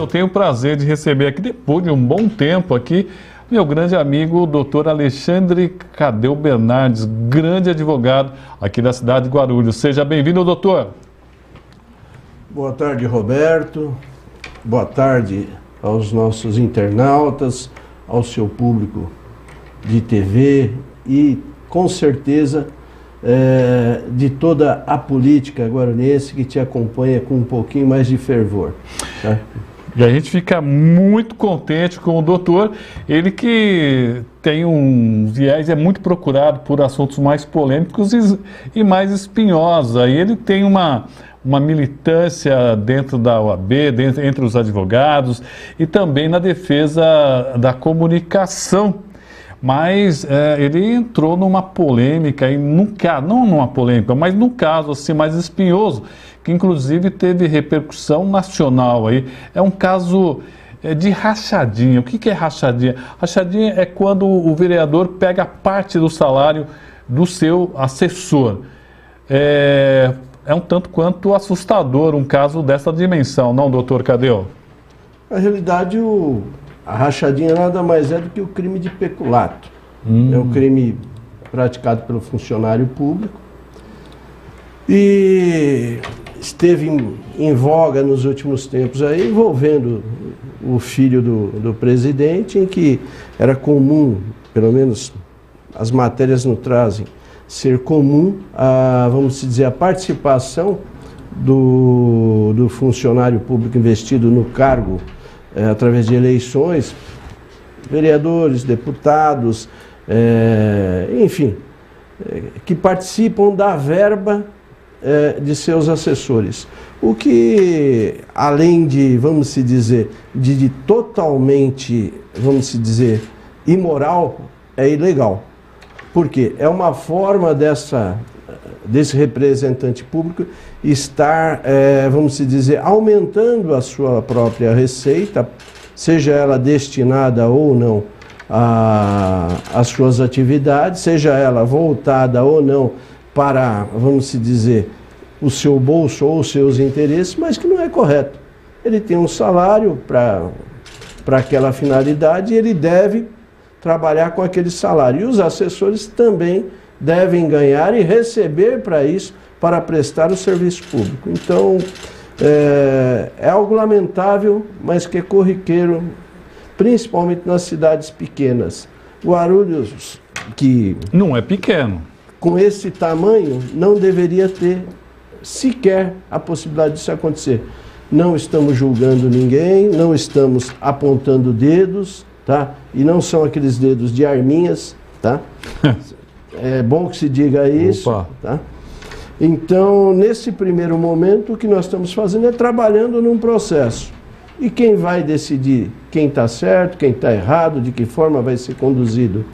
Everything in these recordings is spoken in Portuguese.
eu tenho o prazer de receber aqui, depois de um bom tempo aqui, meu grande amigo, o doutor Alexandre Cadeu Bernardes, grande advogado aqui da cidade de Guarulhos. Seja bem-vindo, doutor. Boa tarde, Roberto. Boa tarde aos nossos internautas, ao seu público de TV e, com certeza, de toda a política guarulhense que te acompanha com um pouquinho mais de fervor. Tá? E a gente fica muito contente com o doutor, ele que tem um viés, é muito procurado por assuntos mais polêmicos e mais espinhosos. Aí ele tem uma militância dentro da OAB, entre os advogados e também na defesa da comunicação. Mas ele entrou numa polêmica, e não numa polêmica, mas num caso assim, mais espinhoso, que inclusive teve repercussão nacional. Aí. É um caso de rachadinha. O que é rachadinha? Rachadinha é quando o vereador pega parte do salário do seu assessor. É um tanto quanto assustador um caso dessa dimensão, não, doutor Cadeu? Na realidade, a rachadinha nada mais é do que o crime de peculato. É um crime praticado pelo funcionário público e esteve em voga nos últimos tempos aí, envolvendo o filho do presidente, em que era comum, pelo menos as matérias não trazem, ser comum vamos dizer, a participação do funcionário público investido no cargo através de eleições, vereadores, deputados, enfim, que participam da verba de seus assessores. O que, além de, vamos se dizer, de totalmente, vamos se dizer, imoral, é ilegal. Porque é uma forma desse representante público estar, vamos se dizer, aumentando a sua própria receita, seja ela destinada ou não às suas atividades, seja ela voltada ou não para, vamos se dizer, o seu bolso ou os seus interesses, mas que não é correto. Ele tem um salário para aquela finalidade e ele deve trabalhar com aquele salário. E os assessores também devem ganhar e receber para isso, para prestar o serviço público. Então, é algo lamentável, mas que é corriqueiro, principalmente nas cidades pequenas. Guarulhos, que não é pequeno, com esse tamanho, não deveria ter sequer a possibilidade disso acontecer. Não estamos julgando ninguém, não estamos apontando dedos, tá? E não são aqueles dedos de arminhas, tá? É bom que se diga isso, tá? Então, nesse primeiro momento, o que nós estamos fazendo é trabalhando num processo. E quem vai decidir quem está certo, quem está errado, de que forma vai ser conduzido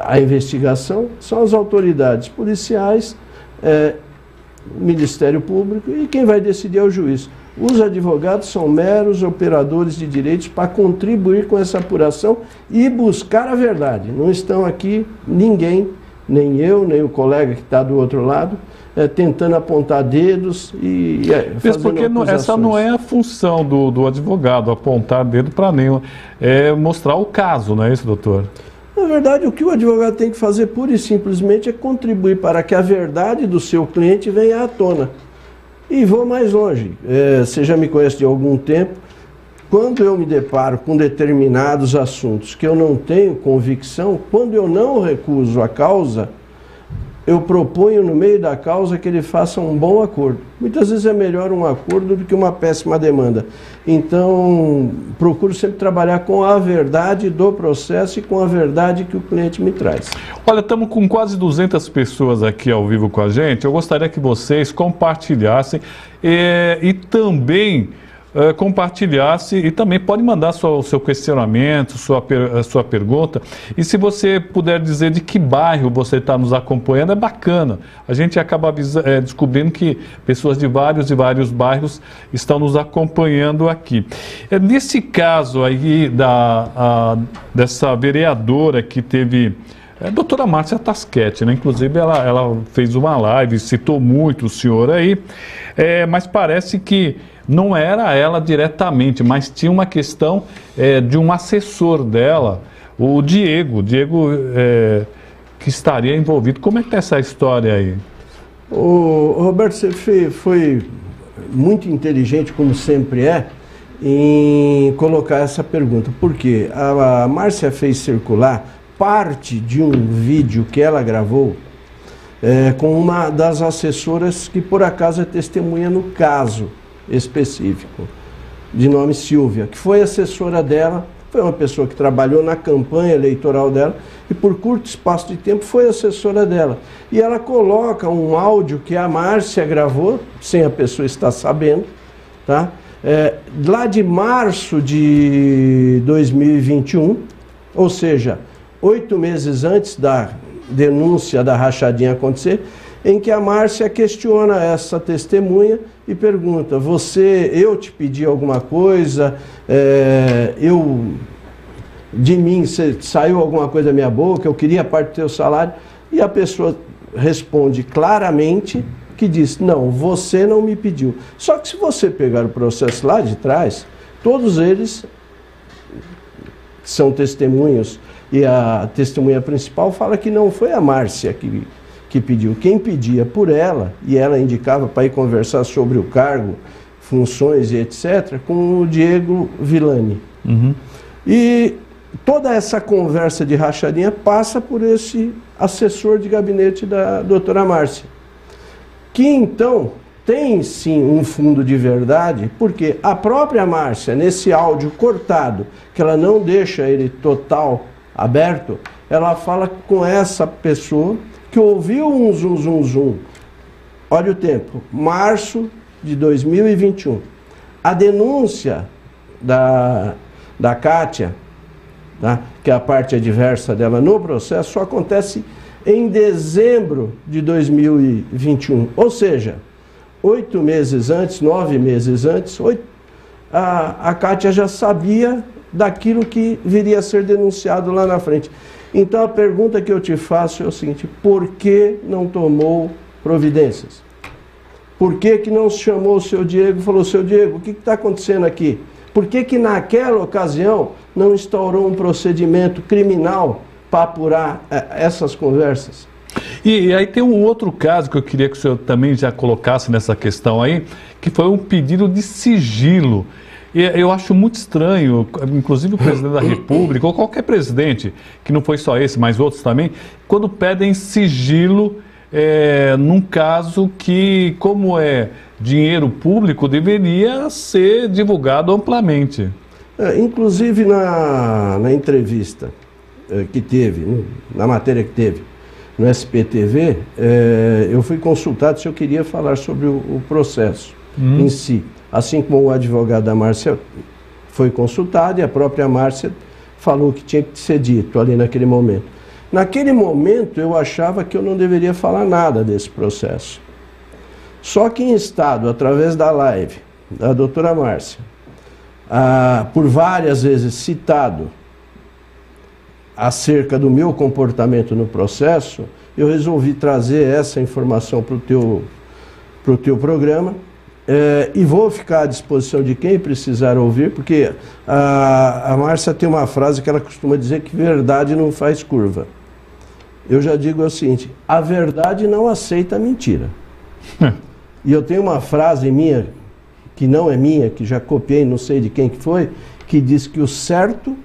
a investigação, são as autoridades policiais, o Ministério Público, e quem vai decidir é o juiz. Os advogados são meros operadores de direitos para contribuir com essa apuração e buscar a verdade. Não estão aqui ninguém, nem eu, nem o colega que está do outro lado, tentando apontar dedos e fazendo porque essa não é a função do advogado, apontar dedo para nenhum. É mostrar o caso, não é isso, doutor? Na verdade, o que o advogado tem que fazer pura e simplesmente é contribuir para que a verdade do seu cliente venha à tona. E vou mais longe. Você já me conhece de algum tempo. Quando eu me deparo com determinados assuntos que eu não tenho convicção, quando eu não recuso a causa, eu proponho no meio da causa que ele faça um bom acordo. Muitas vezes é melhor um acordo do que uma péssima demanda. Então, procuro sempre trabalhar com a verdade do processo e com a verdade que o cliente me traz. Olha, estamos com quase 200 pessoas aqui ao vivo com a gente. Eu gostaria que vocês compartilhassem e também compartilhasse, e também pode mandar o seu questionamento, sua pergunta, e se você puder dizer de que bairro você está nos acompanhando, é bacana. A gente acaba descobrindo que pessoas de vários e vários bairros estão nos acompanhando aqui. Nesse caso aí dessa vereadora que teve, a doutora Márcia Tasquete, né? Inclusive ela fez uma live, citou muito o senhor aí, mas parece que não era ela diretamente, mas tinha uma questão de um assessor dela, o Diego, que estaria envolvido. Como é que está essa história aí? O Roberto, você foi muito inteligente, como sempre é, em colocar essa pergunta. Por quê? A Márcia fez circular parte de um vídeo que ela gravou com uma das assessoras que por acaso é testemunha no caso específico, de nome Silvia, que foi assessora dela, foi uma pessoa que trabalhou na campanha eleitoral dela e por curto espaço de tempo foi assessora dela. E ela coloca um áudio que a Márcia gravou, sem a pessoa estar sabendo, tá? Lá de março de 2021, ou seja, 8 meses antes da denúncia da rachadinha acontecer, em que a Márcia questiona essa testemunha e pergunta: eu te pedi alguma coisa, de mim saiu alguma coisa da minha boca, eu queria parte do teu salário? E a pessoa responde claramente que diz: não, você não me pediu. Só que se você pegar o processo lá de trás, todos eles são testemunhos, e a testemunha principal fala que não foi a Márcia que pediu. Quem pedia por ela, e ela indicava para ir conversar sobre o cargo, funções e etc., com o Diego Villani. Uhum. E toda essa conversa de rachadinha passa por esse assessor de gabinete da doutora Márcia, que então tem sim um fundo de verdade, porque a própria Márcia, nesse áudio cortado, que ela não deixa ele total aberto, ela fala com essa pessoa que ouviu um zum, zum, zum. Olha o tempo, março de 2021. A denúncia da Kátia, tá, que é a parte adversa dela no processo, só acontece em dezembro de 2021. Ou seja, 8 meses antes, 9 meses antes, a Kátia já sabia daquilo que viria a ser denunciado lá na frente. Então a pergunta que eu te faço é o seguinte: por que não tomou providências? Por que não chamou o seu Diego e falou: seu Diego, o que está acontecendo aqui? Por que naquela ocasião não instaurou um procedimento criminal para apurar essas conversas? E aí tem um outro caso que eu queria que o senhor também já colocasse nessa questão aí, que foi um pedido de sigilo. E eu acho muito estranho, inclusive o presidente da República, ou qualquer presidente, que não foi só esse, mas outros também, quando pedem sigilo num caso que, como é dinheiro público, deveria ser divulgado amplamente. Inclusive na entrevista que teve, na matéria que teve no SPTV, eu fui consultado se eu queria falar sobre o processo em si. Assim como o advogado da Márcia foi consultado e a própria Márcia falou que tinha que ser dito ali naquele momento. Naquele momento eu achava que eu não deveria falar nada desse processo. Só que em estado, através da live da doutora Márcia, por várias vezes citado acerca do meu comportamento no processo, eu resolvi trazer essa informação para o teu programa. E vou ficar à disposição de quem precisar ouvir, porque a Márcia tem uma frase que ela costuma dizer que verdade não faz curva. Eu já digo o seguinte: a verdade não aceita mentira. E eu tenho uma frase minha, que não é minha, que já copiei, não sei de quem que foi, que diz que o certo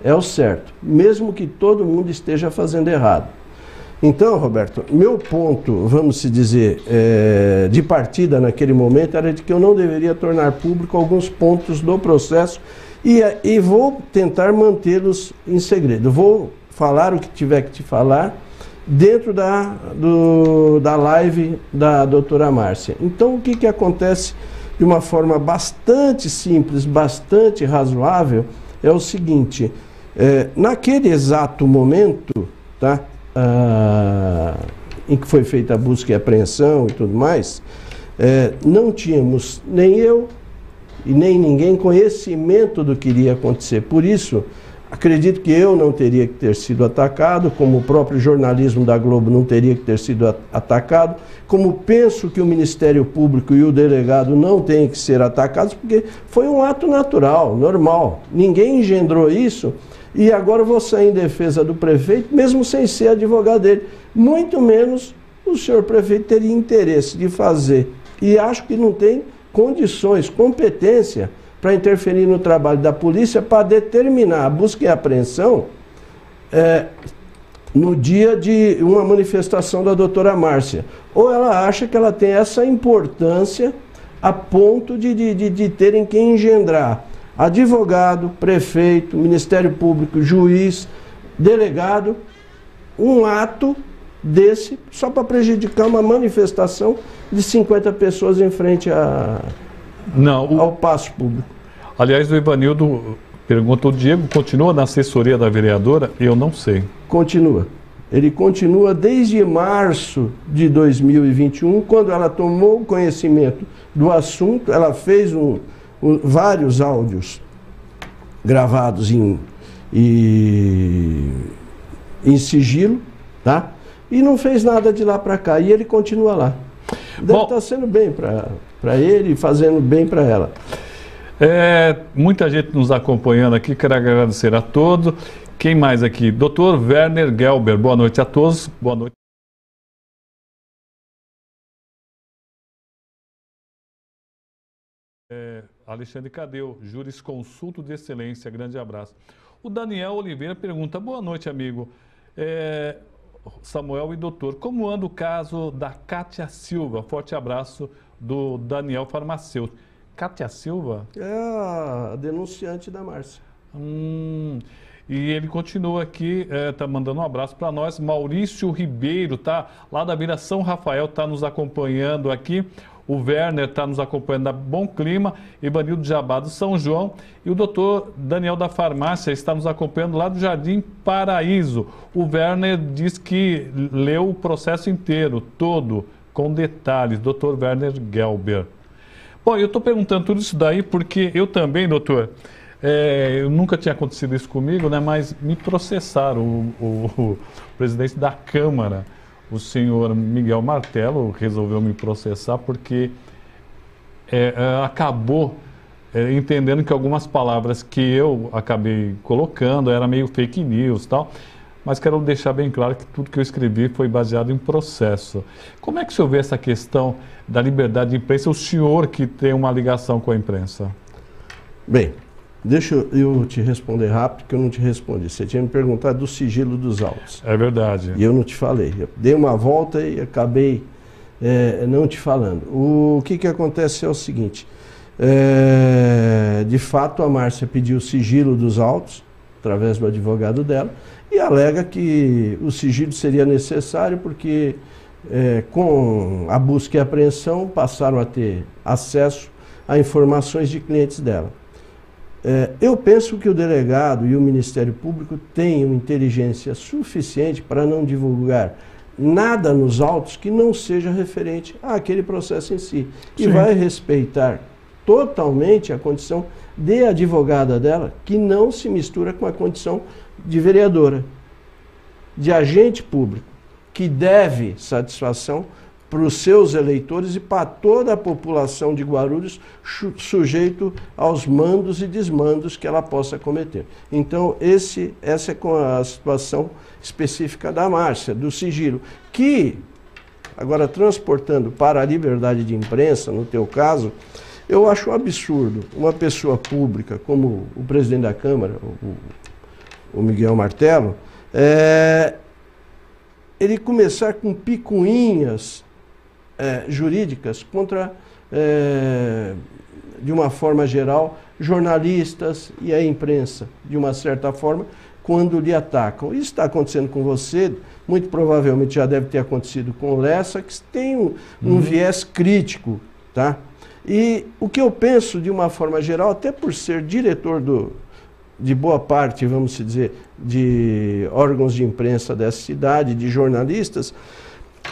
é o certo, mesmo que todo mundo esteja fazendo errado. Então, Roberto, meu ponto, vamos se dizer, de partida naquele momento era de que eu não deveria tornar público alguns pontos do processo e vou tentar mantê-los em segredo. Vou falar o que tiver que te falar dentro da live da doutora Márcia. Então, o que acontece de uma forma bastante simples, bastante razoável, é o seguinte: naquele exato momento, tá? Em que foi feita a busca e apreensão e tudo mais, não tínhamos, nem eu e nem ninguém, conhecimento do que iria acontecer. Por isso, Acredito que eu não teria que ter sido atacado, como o próprio jornalismo da Globo não teria que ter sido atacado, como penso que o Ministério Público e o delegado não têm que ser atacados, porque foi um ato natural, normal. Ninguém engendrou isso e agora vou sair em defesa do prefeito, mesmo sem ser advogado dele. Muito menos o senhor prefeito teria interesse de fazer. E acho que não tem condições, competência para interferir no trabalho da polícia para determinar a busca e a apreensão no dia de uma manifestação da doutora Márcia. Ou ela acha que ela tem essa importância a ponto de terem que engendrar advogado, prefeito, Ministério Público, juiz, delegado, um ato desse só para prejudicar uma manifestação de 50 pessoas em frente ao Paço Público. Aliás, o Ivanildo pergunta, o Diego continua na assessoria da vereadora? Eu não sei. Continua. Ele continua desde março de 2021, quando ela tomou conhecimento do assunto, ela fez vários áudios gravados em sigilo, tá? E não fez nada de lá para cá, e ele continua lá. Deve estar sendo bem para ele e fazendo bem para ela. Muita gente nos acompanhando aqui, quero agradecer a todos. Quem mais aqui? Dr. Werner Gelber, boa noite a todos. Boa noite. Alexandre Cadeu, jurisconsulto de excelência, grande abraço. O Daniel Oliveira pergunta, boa noite, amigo. Samuel e doutor, como anda o caso da Kátia Silva? Forte abraço do Daniel Farmacêutico. Kátia Silva? É a denunciante da Márcia. E ele continua aqui, tá mandando um abraço para nós. Maurício Ribeiro, tá lá da Vila São Rafael, tá nos acompanhando aqui. O Werner está nos acompanhando da Bom Clima, Ivanildo Jabá do São João e o doutor Daniel da Farmácia está nos acompanhando lá do Jardim Paraíso. O Werner diz que leu o processo inteiro, todo, com detalhes, doutor Werner Gelber. Bom, eu estou perguntando tudo isso daí porque eu também, doutor, eu nunca tinha acontecido isso comigo, né, mas me processaram, o presidente da Câmara, o senhor Miguel Martello, resolveu me processar porque acabou entendendo que algumas palavras que eu acabei colocando era meio fake news e tal, mas quero deixar bem claro que tudo que eu escrevi foi baseado em processo. Como é que o senhor vê essa questão da liberdade de imprensa, o senhor que tem uma ligação com a imprensa? Bem, deixa eu te responder rápido, que eu não te respondi. Você tinha me perguntado do sigilo dos autos. É verdade. E eu não te falei. Eu dei uma volta e acabei não te falando. O que acontece é o seguinte. De fato, a Márcia pediu o sigilo dos autos, através do advogado dela, e alega que o sigilo seria necessário porque, com a busca e apreensão, passaram a ter acesso a informações de clientes dela. Eu penso que o delegado e o Ministério Público tenham inteligência suficiente para não divulgar nada nos autos que não seja referente àquele processo em si. E vai respeitar totalmente a condição de advogada dela, que não se mistura com a condição de vereadora, de agente público, que deve satisfação para os seus eleitores e para toda a população de Guarulhos, sujeito aos mandos e desmandos que ela possa cometer. Então, essa é com a situação específica da Márcia, do sigilo, que, agora transportando para a liberdade de imprensa, no teu caso, eu acho um absurdo uma pessoa pública, como o presidente da Câmara, o Miguel Martello, ele começar com picuinhas jurídicas contra, de uma forma geral, jornalistas e a imprensa, de uma certa forma, quando lhe atacam. Isso está acontecendo com você, muito provavelmente já deve ter acontecido com o Lessa, que tem um viés crítico, tá? E o que eu penso, de uma forma geral, até por ser diretor de boa parte, vamos dizer, de órgãos de imprensa dessa cidade, de jornalistas,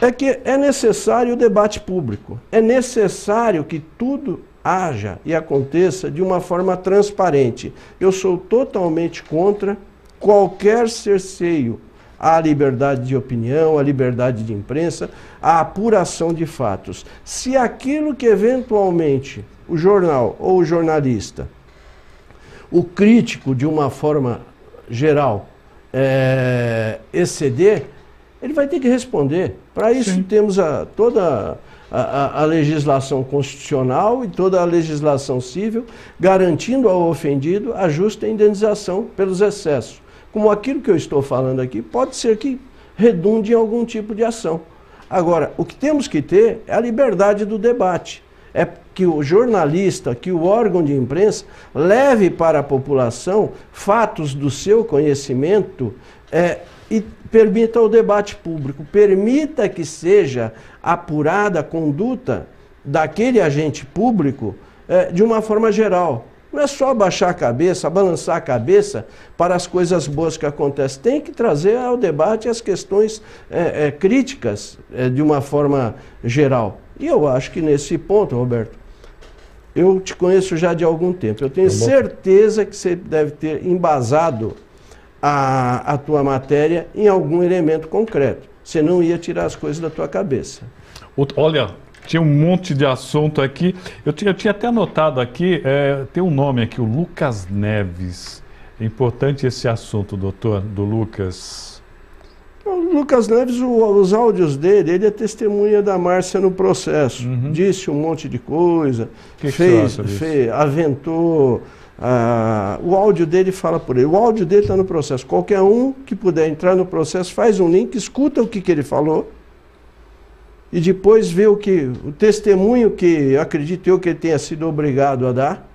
é que é necessário o debate público, é necessário que tudo haja e aconteça de uma forma transparente. Eu sou totalmente contra qualquer cerceio à liberdade de opinião, à liberdade de imprensa, à apuração de fatos. Se aquilo que eventualmente o jornal ou o jornalista, o crítico de uma forma geral, exceder, ele vai ter que responder. Para isso Sim. temos toda a legislação constitucional e toda a legislação civil garantindo ao ofendido a justa indenização pelos excessos. Como aquilo que eu estou falando aqui, pode ser que redunde em algum tipo de ação. Agora, o que temos que ter é a liberdade do debate. É que o jornalista, que o órgão de imprensa leve para a população fatos do seu conhecimento e permita o debate público, permita que seja apurada a conduta daquele agente público de uma forma geral. Não é só baixar a cabeça, balançar a cabeça para as coisas boas que acontecem. Tem que trazer ao debate as questões críticas de uma forma geral. E eu acho que nesse ponto, Roberto, eu te conheço já de algum tempo. Eu tenho certeza que você deve ter embasado a tua matéria em algum elemento concreto. Você não ia tirar as coisas da tua cabeça. Olha, tinha um monte de assunto aqui. Eu tinha até anotado aqui, tem um nome aqui, o Lucas Neves. É importante esse assunto, doutor, do Lucas. O Lucas Neves, os áudios dele, ele é testemunha da Márcia no processo. Disse um monte de coisa, aventou. O áudio dele fala por ele. O áudio dele está no processo. Qualquer um que puder entrar no processo, faz um link, escuta o que ele falou e depois vê o testemunho que acredito eu que ele tenha sido obrigado a dar,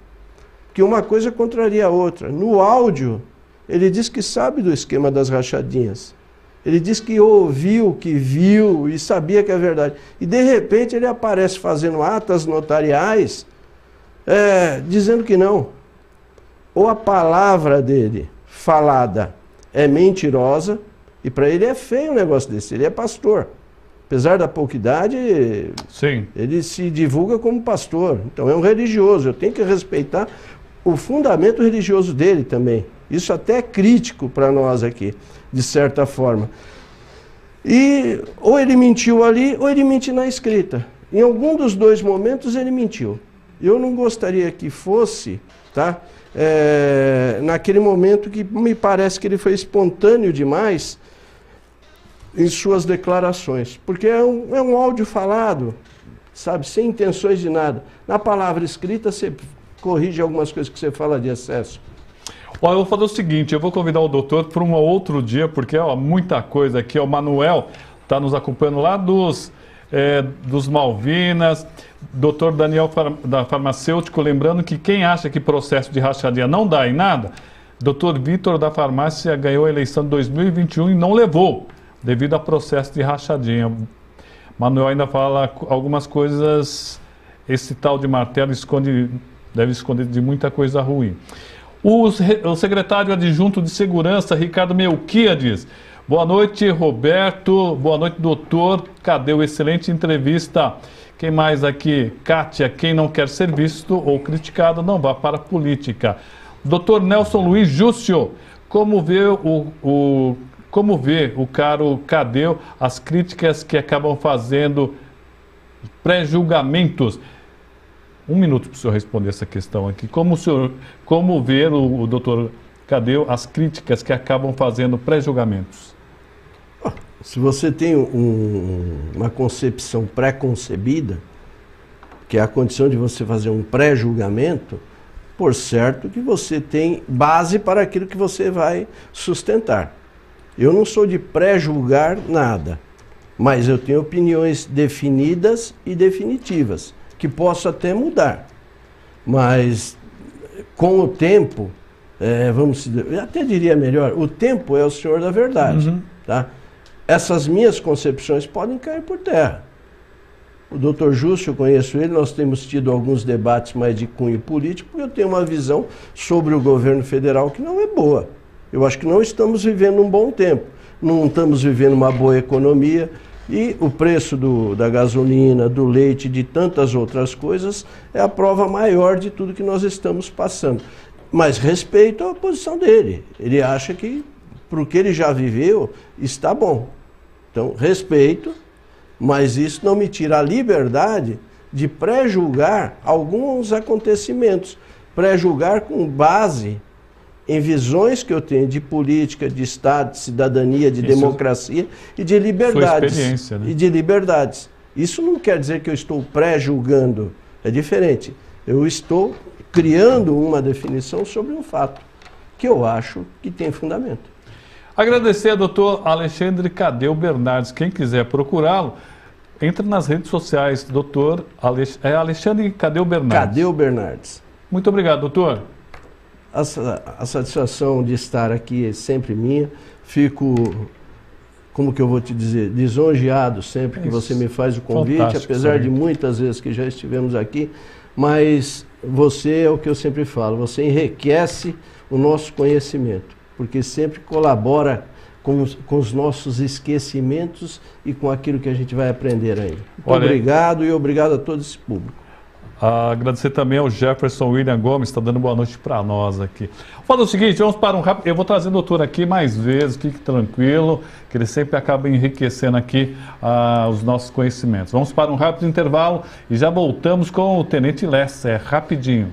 que uma coisa contraria a outra. No áudio, ele diz que sabe do esquema das rachadinhas. Ele diz que ouviu, que viu e sabia que é verdade. E de repente ele aparece fazendo atas notariais dizendo que não. Ou a palavra dele falada é mentirosa, e para ele é feio um negócio desse, ele é pastor. Apesar da pouca idade, Sim. ele se divulga como pastor. Então é um religioso, eu tenho que respeitar o fundamento religioso dele também. Isso até é crítico para nós aqui, de certa forma. E ou ele mentiu ali, ou ele mente na escrita. Em algum dos dois momentos ele mentiu. Eu não gostaria que fosse, tá? Naquele momento que me parece que ele foi espontâneo demais em suas declarações, porque é um áudio falado, sabe, sem intenções de nada. Na palavra escrita você corrige algumas coisas que você fala de excesso. Olha, eu vou fazer o seguinte, eu vou convidar o doutor para um outro dia, porque muita coisa aqui. O Manuel está nos acompanhando lá dos Malvinas, doutor Daniel da Farmacêutico, lembrando que quem acha que processo de rachadinha não dá em nada, doutor Vitor da Farmácia ganhou a eleição de 2021 e não levou, devido a processo de rachadinha. Manuel ainda fala algumas coisas, esse tal de martelo deve esconder de muita coisa ruim. O secretário adjunto de Segurança, Ricardo Melquiades. Boa noite, Roberto. Boa noite, doutor. Cadê o excelente entrevista? Quem mais aqui? Kátia, quem não quer ser visto ou criticado, não vá para a política. Doutor Nelson Luiz Júcio, como vê o caro Cadeu as críticas que acabam fazendo pré-julgamentos? Um minuto para o senhor responder essa questão aqui. Como ver o doutor Cadeu as críticas que acabam fazendo pré-julgamentos? Se você tem uma concepção pré-concebida, que é a condição de você fazer um pré-julgamento, por certo que você tem base para aquilo que você vai sustentar. Eu não sou de pré-julgar nada, mas eu tenho opiniões definidas e definitivas, que posso até mudar. Mas com o tempo, eu até diria melhor, o tempo é o senhor da verdade. Tá? Essas minhas concepções podem cair por terra. O doutor Júcio, eu conheço ele, nós temos tido alguns debates mais de cunho político, porque eu tenho uma visão sobre o governo federal que não é boa. Eu acho que não estamos vivendo um bom tempo, não estamos vivendo uma boa economia, e o preço da gasolina, do leite, de tantas outras coisas, é a prova maior de tudo que nós estamos passando. Mas respeito a posição dele. Ele acha que, para o que ele já viveu, está bom. Então, respeito, mas isso não me tira a liberdade de pré-julgar alguns acontecimentos. Pré-julgar com base em visões que eu tenho de política, de Estado, de cidadania, de democracia e de liberdades. Sua experiência, né? E de liberdades. Isso não quer dizer que eu estou pré-julgando. É diferente. Eu estou criando uma definição sobre um fato que eu acho que tem fundamento. Agradecer ao doutor Alexandre Cadeu Bernardes. Quem quiser procurá-lo, entra nas redes sociais. Doutor Alexandre Cadeu Bernardes. Cadeu Bernardes. Muito obrigado, doutor. A satisfação de estar aqui é sempre minha. Fico, como que eu vou te dizer, lisonjeado sempre que você me faz o convite, apesar de muitas vezes que já estivemos aqui, mas você é o que eu sempre falo, você enriquece o nosso conhecimento, porque sempre colabora com os nossos esquecimentos e com aquilo que a gente vai aprender ainda. Muito obrigado e obrigado a todo esse público. Agradecer também ao Jefferson William Gomes, está dando boa noite para nós aqui. Fala o seguinte, vamos para um rápido. Eu vou trazer o doutor aqui mais vezes, fique tranquilo, que ele sempre acaba enriquecendo aqui os nossos conhecimentos. Vamos para um rápido intervalo e já voltamos com o Tenente Lessa, rapidinho.